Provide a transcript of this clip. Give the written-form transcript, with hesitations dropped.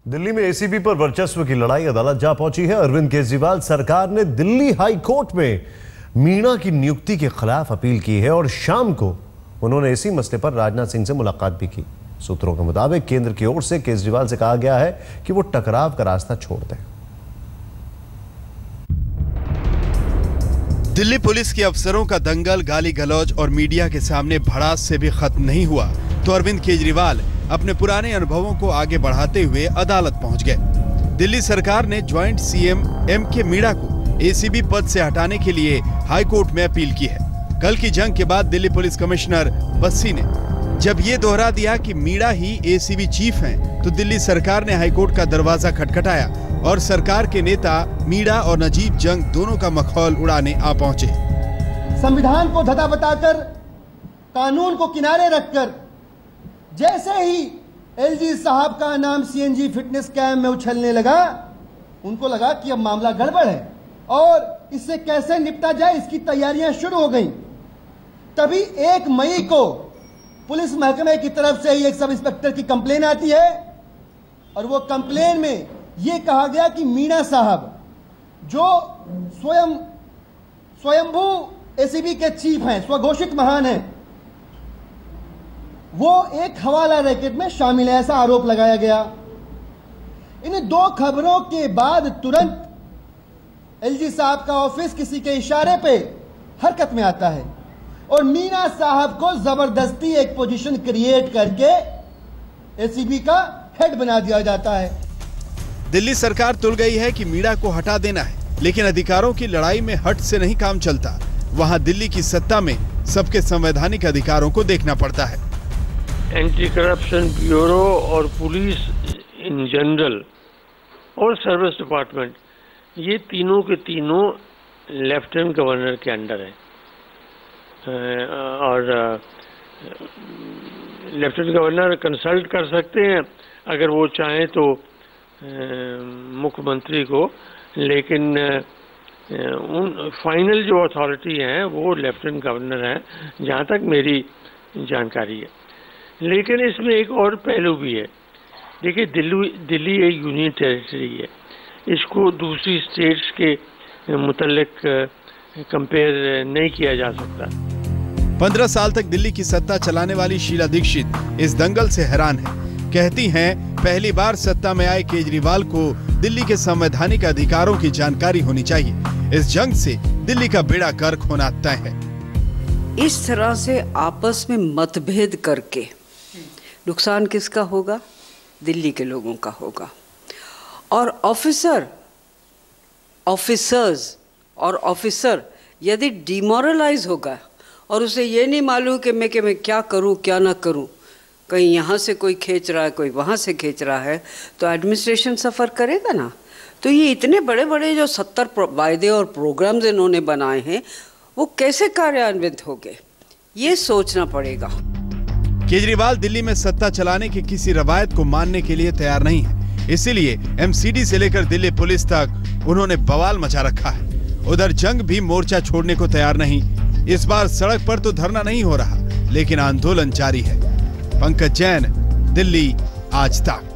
दिल्ली में एसीबी पर वर्चस्व की लड़ाई अदालत जा पहुंची है। अरविंद केजरीवाल सरकार ने दिल्ली हाई कोर्ट में मीणा की नियुक्ति के खिलाफ अपील की है और शाम को उन्होंने इसी मसले पर राजनाथ सिंह से मुलाकात भी की। सूत्रों के मुताबिक केंद्र की ओर से केजरीवाल से कहा गया है कि वो टकराव का रास्ता छोड़ दें। दिल्ली पुलिस के अफसरों का दंगल, गाली गलौज और मीडिया के सामने भड़ास से भी खत्म नहीं हुआ तो अरविंद केजरीवाल अपने पुराने अनुभवों को आगे बढ़ाते हुए अदालत पहुंच गए। दिल्ली सरकार ने ज्वाइंट सीएम एमके मीणा को एसीबी पद से हटाने के लिए हाई कोर्ट में अपील की है। कल की जंग के बाद दिल्ली पुलिस कमिश्नर बस्सी ने जब ये दोहरा दिया कि मीणा ही एसीबी चीफ हैं, तो दिल्ली सरकार ने हाईकोर्ट का दरवाजा खटखटाया और सरकार के नेता मीणा और नजीब जंग दोनों का मखौल उड़ाने आ पहुंचे। संविधान को धता बताकर, कानून को किनारे रखकर जैसे ही एलजी साहब का नाम सीएनजी फिटनेस कैंप में उछलने लगा, उनको लगा कि अब मामला गड़बड़ है और इससे कैसे निपटा जाए इसकी तैयारियां शुरू हो गई। तभी 1 मई को पुलिस महकमे की तरफ से ही एक सब इंस्पेक्टर की कंप्लेन आती है और वो कंप्लेन में ये कहा गया कि मीणा साहब जो स्वयंभू एसीबी के चीफ हैं, स्वघोषित महान हैं, वो एक हवाला रैकेट में शामिल है, ऐसा आरोप लगाया गया। इन 2 खबरों के बाद तुरंत एलजी साहब का ऑफिस किसी के इशारे पे हरकत में आता है और मीणा साहब को जबरदस्ती एक पोजीशन क्रिएट करके एसीबी का हेड बना दिया जाता है। दिल्ली सरकार तुल गई है कि मीणा को हटा देना है, लेकिन अधिकारों की लड़ाई में हट से नहीं काम चलता। वहां दिल्ली की सत्ता में सबके संवैधानिक अधिकारों को देखना पड़ता है। एंटी करप्शन ब्यूरो और पुलिस इन जनरल और सर्विस डिपार्टमेंट, ये तीनों के तीनों लेफ्टिनेंट गवर्नर के अंडर है और लेफ्टिनेंट गवर्नर कंसल्ट कर सकते हैं अगर वो चाहें तो मुख्यमंत्री को, लेकिन उन फाइनल जो अथॉरिटी है वो लेफ्टिनेंट गवर्नर है जहाँ तक मेरी जानकारी है। लेकिन इसमें एक और पहलू भी है। देखिए, दिल्ली एक यूनियन टेरिटरी है, इसको दूसरी स्टेट्स के मुतल्लिक कंपेयर नहीं किया जा सकता। 15 साल तक दिल्ली की सत्ता चलाने वाली शीला दीक्षित इस दंगल से हैरान है। कहती हैं, पहली बार सत्ता में आए केजरीवाल को दिल्ली के संवैधानिक अधिकारों की जानकारी होनी चाहिए। इस जंग से दिल्ली का बेड़ा गर्क होना तय है। इस तरह से आपस में मतभेद करके नुकसान किसका होगा? दिल्ली के लोगों का होगा। और ऑफिसर यदि डिमोरलाइज होगा और उसे ये नहीं मालूम कि मैं क्या करूं क्या ना करूं, कहीं यहाँ से कोई खींच रहा है, कोई वहाँ से खींच रहा है, तो एडमिनिस्ट्रेशन सफ़र करेगा ना। तो ये इतने बड़े बड़े जो 70 वायदे और प्रोग्राम्स इन्होंने बनाए हैं, वो कैसे कार्यान्वित होंगे, ये सोचना पड़ेगा। केजरीवाल दिल्ली में सत्ता चलाने की किसी रवायत को मानने के लिए तैयार नहीं है, इसीलिए एमसीडी से लेकर दिल्ली पुलिस तक उन्होंने बवाल मचा रखा है। उधर जंग भी मोर्चा छोड़ने को तैयार नहीं। इस बार सड़क पर तो धरना नहीं हो रहा, लेकिन आंदोलन जारी है। पंकज जैन, दिल्ली आज तक।